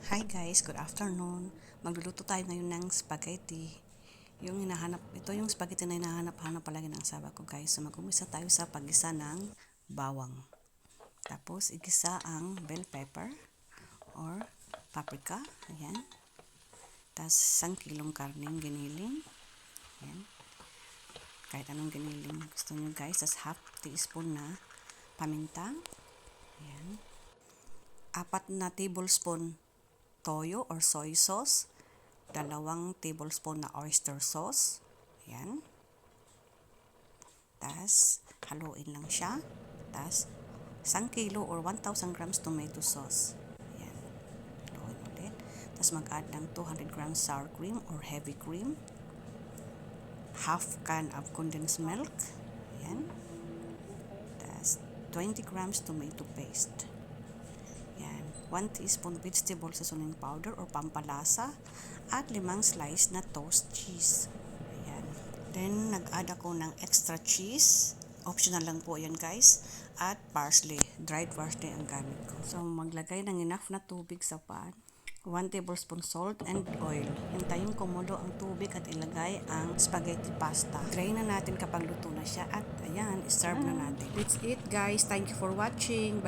Hi guys, good afternoon. Magluluto tayo ngayon ng spaghetti. Ito yung spaghetti na hinahanap-hanap palagi ng asawa ko guys. So mag-umisa tayo sa paggisa ng bawang. Tapos igisa ang bell pepper or paprika. Ayan. Tapos 1 kilong karneng giniling. Ayan. Kahit anong giniling gusto nyo guys. Tapos half teaspoon na paminta. Ayan. 4 na tablespoon toyo or soy sauce, 2 tablespoon na oyster sauce. Ayan. Tas, haluin lang siya. Tas, 1 kilo or 1,000 grams tomato sauce. Ayan. Haluin ulit. Tas, mag-add ng 200 grams sour cream or heavy cream. Half can of condensed milk. Ayan. Tas, 20 grams tomato paste. 1 teaspoon vegetable seasoning powder or pampalasa at 5 slice na toast cheese. Ayan. Then, nag-add ako ng extra cheese. Optional lang po yan guys. At parsley. Dried parsley ang gamit ko. So, maglagay ng enough na tubig sa pan. 1 tablespoon salt and oil. Hintayin kumulo ang tubig at ilagay ang spaghetti pasta. Drain na natin kapag luto na siya. At ayan, serve na natin. That's it guys. Thank you for watching. Bye.